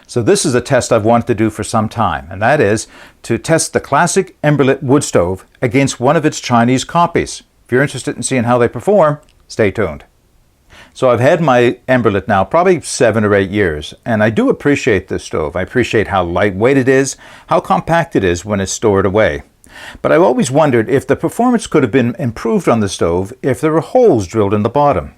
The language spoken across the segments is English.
So this is a test I've wanted to do for some time, and that is to test the classic Emberlit wood stove against one of its Chinese copies. If you're interested in seeing how they perform, stay tuned. So I've had my Emberlit now probably 7 or 8 years, and I do appreciate this stove. I appreciate how lightweight it is, how compact it is when it's stored away. But I've always wondered if the performance could have been improved on the stove if there were holes drilled in the bottom.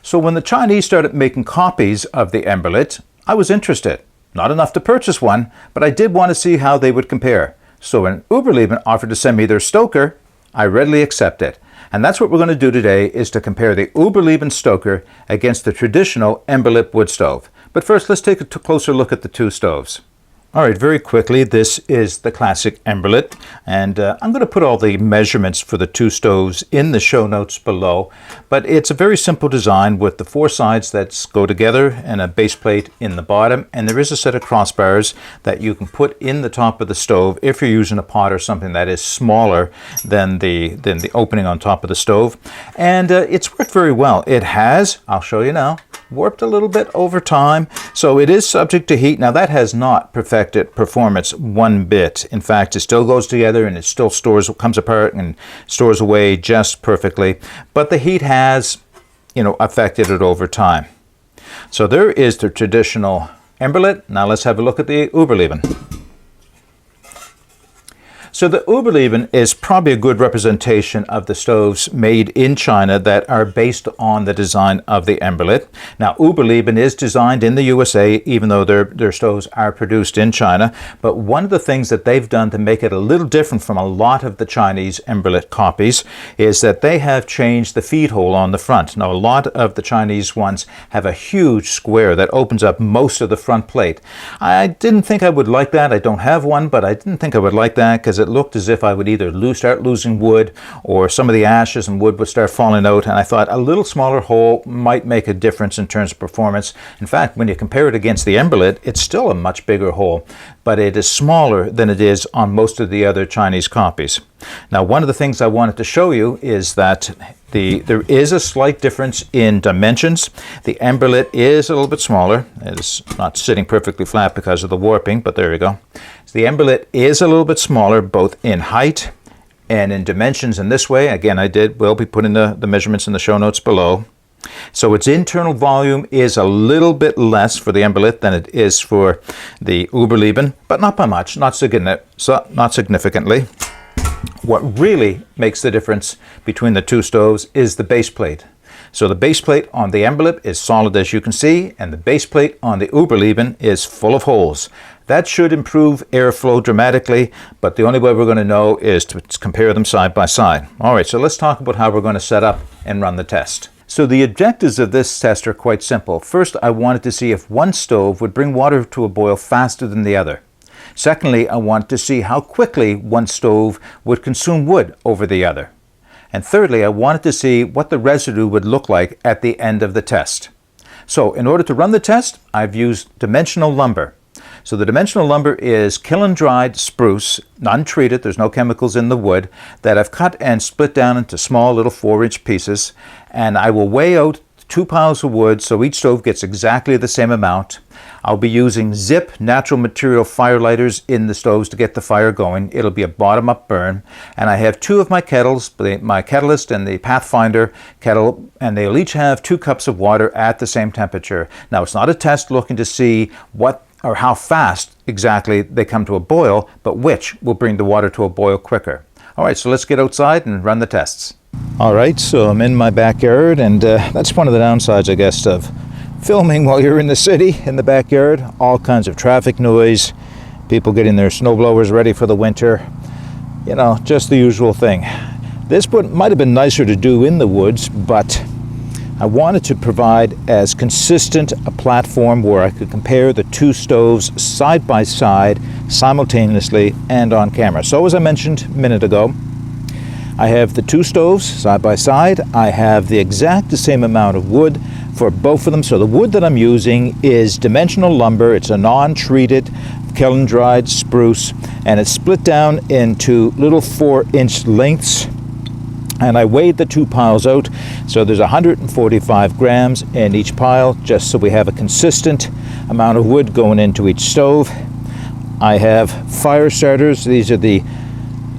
So when the Chinese started making copies of the Emberlit, I was interested. Not enough to purchase one, but I did want to see how they would compare. So when Uberleben offered to send me their Stoker, I readily accepted. And that's what we're going to do today, is to compare the Uberleben Stoker against the traditional Emberlit wood stove. But first, let's take a closer look at the two stoves. All right, very quickly, this is the classic Emberlit, and I'm going to put all the measurements for the two stoves in the show notes below, but it's a very simple design with the 4 sides that go together and a base plate in the bottom, and there is a set of crossbars that you can put in the top of the stove if you're using a pot or something that is smaller than the opening on top of the stove, and it's worked very well. It has, I'll show you now, warped a little bit over time, so it is subject to heat. Now that has not perfected performance one bit. In fact, it still goes together and it still comes apart and stores away just perfectly, but the heat has, affected it over time. So there is the traditional Emberlit. Now let's have a look at the Uberleben. So the Uberleben is probably a good representation of the stoves made in China that are based on the design of the Emberlit. Now Uberleben is designed in the USA, even though their stoves are produced in China. But one of the things that they've done to make it a little different from a lot of the Chinese Emberlit copies is that they have changed the feed hole on the front. Now a lot of the Chinese ones have a huge square that opens up most of the front plate. I didn't think I would like that. I don't have one, but I didn't think I would like that because it looked as if I would either start losing wood or some of the ashes and wood would start falling out, and I thought a little smaller hole might make a difference in terms of performance. In fact, when you compare it against the Emberlit, it's still a much bigger hole, but it is smaller than it is on most of the other Chinese copies. Now, one of the things I wanted to show you is that there is a slight difference in dimensions. The Emberlit is a little bit smaller. It's not sitting perfectly flat because of the warping, but there you go. So the Emberlit is a little bit smaller, both in height and in dimensions in this way. Again, will be putting the measurements in the show notes below. So its internal volume is a little bit less for the Emberlit than it is for the Uberleben, but not by much, not significantly. What really makes the difference between the two stoves is the base plate. So the base plate on the Emberlit is solid, as you can see, and the base plate on the Uberleben is full of holes. That should improve airflow dramatically, but the only way we're going to know is to compare them side by side. All right, so let's talk about how we're going to set up and run the test. So the objectives of this test are quite simple. First, I wanted to see if one stove would bring water to a boil faster than the other. Secondly, I wanted to see how quickly one stove would consume wood over the other. And thirdly, I wanted to see what the residue would look like at the end of the test. So in order to run the test, I've used dimensional lumber. So the dimensional lumber is kiln-dried spruce, untreated, there's no chemicals in the wood, that I've cut and split down into small little 4-inch pieces. And I will weigh out 2 piles of wood so each stove gets exactly the same amount. I'll be using Zip natural material fire lighters in the stoves to get the fire going. It'll be a bottom-up burn. And I have 2 of my kettles, my Catalyst and the Pathfinder kettle, and they'll each have 2 cups of water at the same temperature. Now, it's not a test looking to see what or how fast exactly they come to a boil, but which will bring the water to a boil quicker. All right, so let's get outside and run the tests. All right, so I'm in my backyard, and that's one of the downsides, I guess, of filming while you're in the city, in the backyard. All kinds of traffic noise, people getting their snowblowers ready for the winter, just the usual thing. This might have been nicer to do in the woods, but I wanted to provide as consistent a platform where I could compare the two stoves side by side, simultaneously and on camera. So as I mentioned a minute ago, I have the two stoves side by side. I have the exact same amount of wood for both of them. So the wood that I'm using is dimensional lumber. It's a non-treated kiln-dried spruce, and it's split down into little 4-inch lengths. And I weighed the 2 piles out, so there's 145 grams in each pile, just so we have a consistent amount of wood going into each stove. I have fire starters. These are the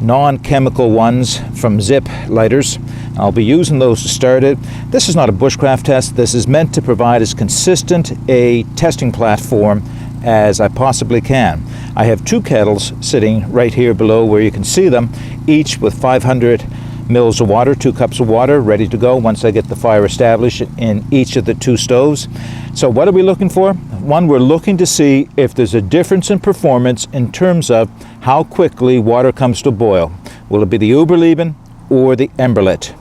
non-chemical ones from Zip lighters. I'll be using those to start it. This is not a bushcraft test. This is meant to provide as consistent a testing platform as I possibly can. I have 2 kettles sitting right here below where you can see them, each with 500 mils of water, 2 cups of water, ready to go once I get the fire established in each of the 2 stoves. So what are we looking for? One, we're looking to see if there's a difference in performance in terms of how quickly water comes to boil. Will it be the Uberleben or the Emberlit?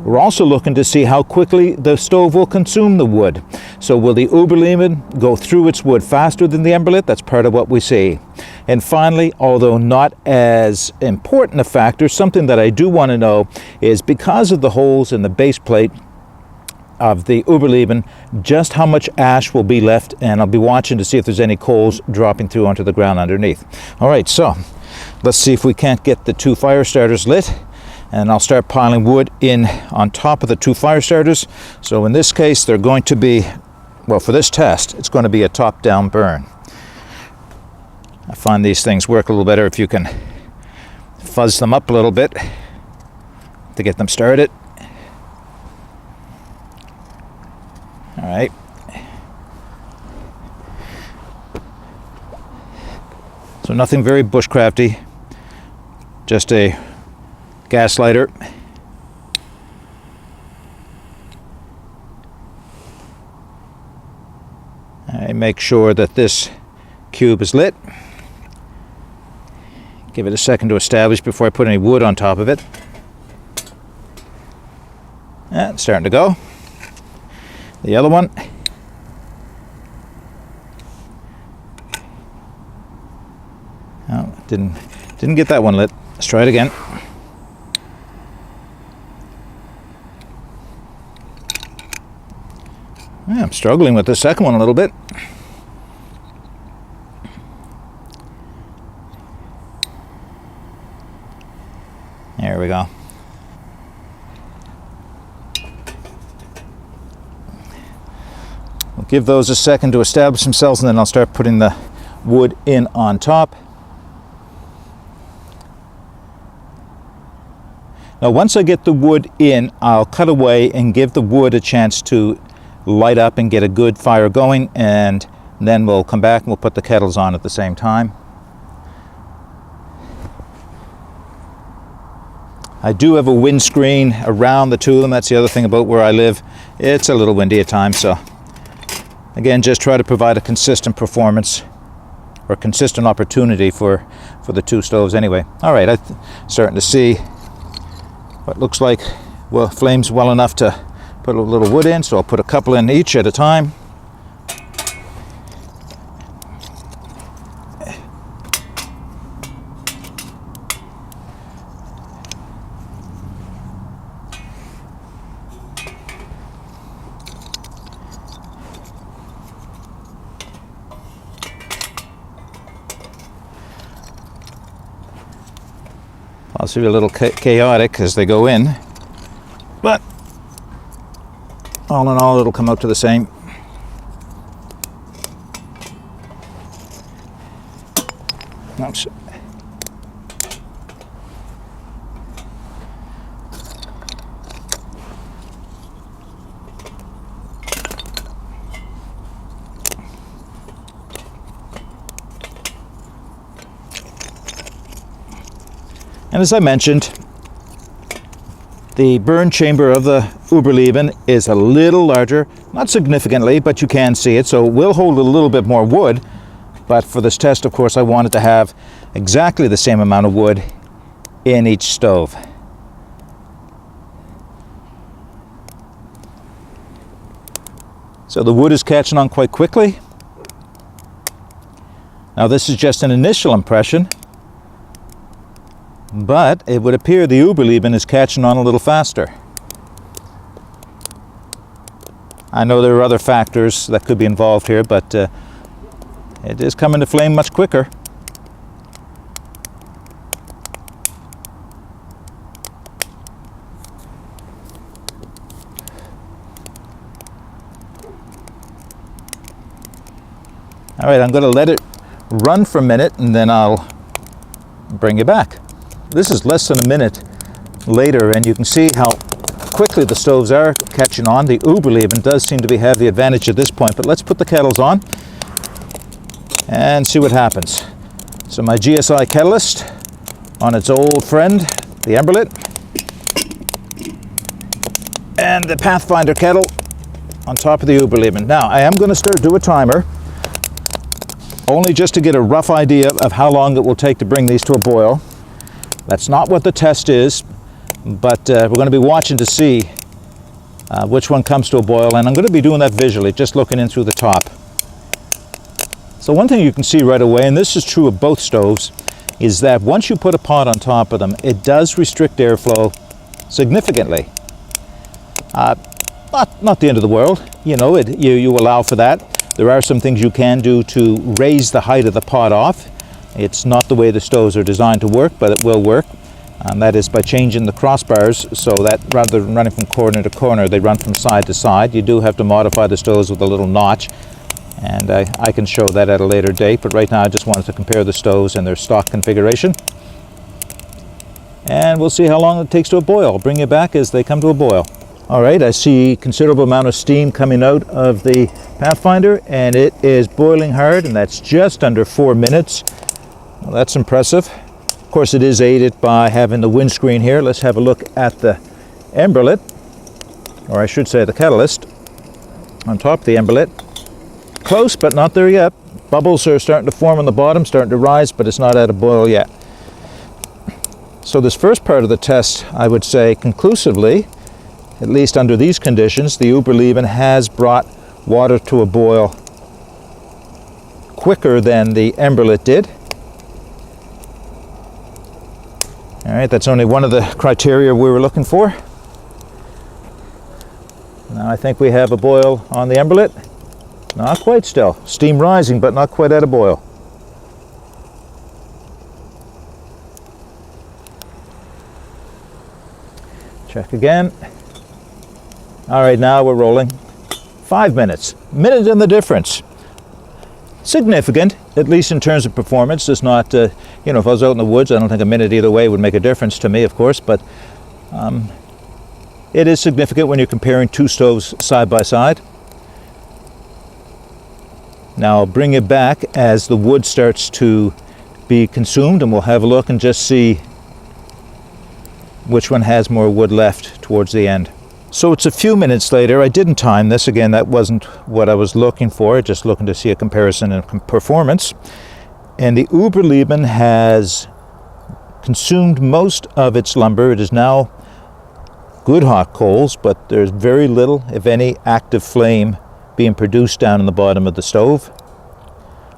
We're also looking to see how quickly the stove will consume the wood. So will the Uberleben go through its wood faster than the Emberlit? That's part of what we see. And finally, although not as important a factor, something that I do want to know is because of the holes in the base plate of the Uberleben, just how much ash will be left, and I'll be watching to see if there's any coals dropping through onto the ground underneath. All right, so let's see if we can't get the 2 fire starters lit. And I'll start piling wood in on top of the 2 fire starters. So in this case, they're going to be, well, for this test, it's going to be a top-down burn. I find these things work a little better if you can fuzz them up a little bit to get them started. All right. So nothing very bushcrafty, just a gas lighter. I make sure that this cube is lit. Give it a second to establish before I put any wood on top of it. It's starting to go. The other one. Oh, didn't get that one lit. Let's try it again. Yeah, I'm struggling with the second one a little bit. There we go. We'll give those a second to establish themselves, and then I'll start putting the wood in on top. Now, once I get the wood in, I'll cut away and give the wood a chance to light up and get a good fire going, and then we'll come back and we'll put the kettles on at the same time. I do have a windscreen around the 2 of them. That's the other thing about where I live. It's a little windy at times, so again, just try to provide a consistent performance or consistent opportunity for the 2 stoves anyway. All right, I'm starting to see what looks like, well, flames well enough to put a little wood in, so I'll put a couple in each at a time. Possibly a little chaotic as they go in, but all in all, it'll come out to the same. Oops. And as I mentioned, the burn chamber of the Uberleben is a little larger, not significantly, but you can see it, so it will hold a little bit more wood. But for this test, of course, I wanted to have exactly the same amount of wood in each stove. So the wood is catching on quite quickly. Now this is just an initial impression, but it would appear the Uberleben is catching on a little faster. I know there are other factors that could be involved here, but it is coming to flame much quicker. All right, I'm going to let it run for a minute and then I'll bring it back. This is less than a minute later, and you can see how quickly the stoves are catching on. The Uberleben does seem to have the advantage at this point, but let's put the kettles on and see what happens. So my GSI Catalyst on its old friend, the Emberlit, and the Pathfinder kettle on top of the Uberleben. Now I am going to do a timer, only just to get a rough idea of how long it will take to bring these to a boil. That's not what the test is, but we're going to be watching to see which one comes to a boil, and I'm going to be doing that visually, just looking in through the top. So one thing you can see right away, and this is true of both stoves, is that once you put a pot on top of them, it does restrict airflow significantly. Not the end of the world, you know, you allow for that. There are some things you can do to raise the height of the pot off. It's not the way the stoves are designed to work, but it will work. And that is by changing the crossbars so that rather than running from corner to corner, they run from side to side. You do have to modify the stoves with a little notch, and I can show that at a later date, but right now I just wanted to compare the stoves and their stock configuration. And we'll see how long it takes to a boil. I'll bring you back as they come to a boil. All right, I see considerable amount of steam coming out of the Pathfinder, and it is boiling hard, and that's just under 4 minutes. Well, that's impressive. Of course, it is aided by having the windscreen here. Let's have a look at the Emberlit, or I should say the Catalyst, on top of the Emberlit. Close, but not there yet. Bubbles are starting to form on the bottom, starting to rise, but it's not at a boil yet. So this first part of the test, I would say conclusively, at least under these conditions, the Uberleben has brought water to a boil quicker than the Emberlit did. All right, that's only one of the criteria we were looking for. Now I think we have a boil on the Emberlit. Not quite still. Steam rising, but not quite at a boil. Check again. All right, now we're rolling. 5 minutes. Minute in the difference. Significant, at least in terms of performance. It's not, you know, if I was out in the woods, I don't think a minute either way would make a difference to me, of course, but it is significant when you're comparing two stoves side by side. Now I'll bring it back as the wood starts to be consumed, and we'll have a look and just see which one has more wood left towards the end. So it's a few minutes later. I didn't time this. Again, that wasn't what I was looking for, just looking to see a comparison in performance. And the Uberleben has consumed most of its lumber. It is now good hot coals, but there's very little, if any, active flame being produced down in the bottom of the stove.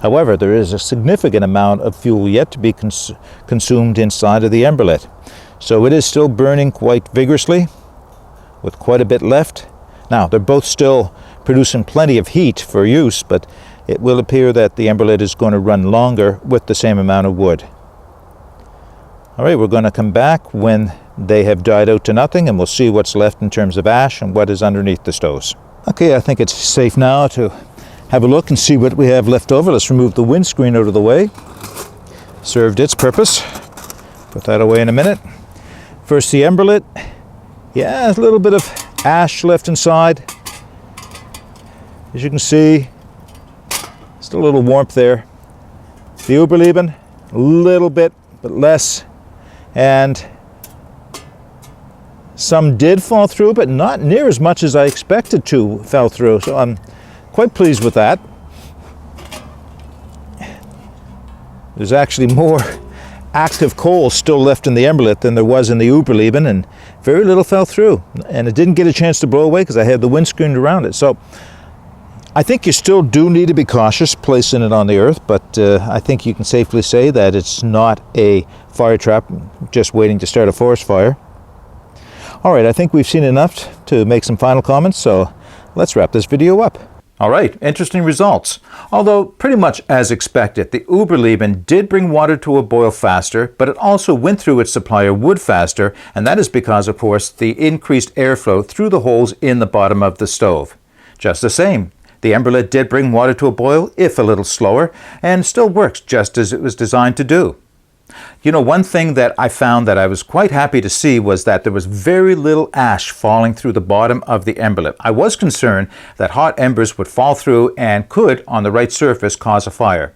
However, there is a significant amount of fuel yet to be consumed inside of the Emberlit. So it is still burning quite vigorously, with quite a bit left. Now, they're both still producing plenty of heat for use, but it will appear that the Emberlit is going to run longer with the same amount of wood. All right, we're going to come back when they have died out to nothing, and we'll see what's left in terms of ash and what is underneath the stoves. Okay, I think it's safe now to have a look and see what we have left over. Let's remove the windscreen out of the way. Served its purpose. Put that away in a minute. First, the Emberlit. Yeah, a little bit of ash left inside. As you can see, still a little warmth there. The Uberleben, a little bit, but less. And some did fall through, but not near as much as I expected to fell through. So I'm quite pleased with that. There's actually more active coal still left in the Emberlit than there was in the Uberleben, and very little fell through. And it didn't get a chance to blow away because I had the windscreen around it. So I think you still do need to be cautious placing it on the earth, but I think you can safely say that it's not a fire trap just waiting to start a forest fire. All right, I think we've seen enough to make some final comments, so let's wrap this video up. All right, interesting results. Although pretty much as expected, the Uberleben did bring water to a boil faster, but it also went through its supply of wood faster, and that is because, of course, the increased airflow through the holes in the bottom of the stove. Just the same, The Emberlit did bring water to a boil, if a little slower, and still works just as it was designed to do. You know, one thing that I found that I was quite happy to see was that there was very little ash falling through the bottom of the Emberlit. I was concerned that hot embers would fall through and could, on the right surface, cause a fire.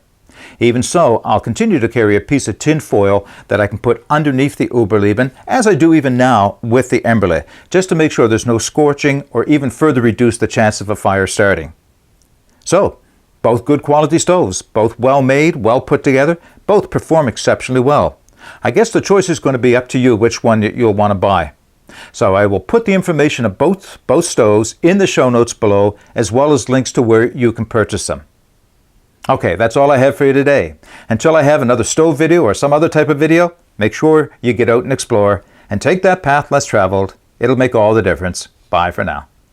Even so, I'll continue to carry a piece of tin foil that I can put underneath the Uberleben, as I do even now with the Emberlit, just to make sure there's no scorching or even further reduce the chance of a fire starting. So, both good quality stoves, both well made, well put together, both perform exceptionally well. I guess the choice is going to be up to you which one you'll want to buy. So I will put the information of both stoves in the show notes below, as well as links to where you can purchase them. Okay, that's all I have for you today. Until I have another stove video or some other type of video, make sure you get out and explore and take that path less traveled. It'll make all the difference. Bye for now.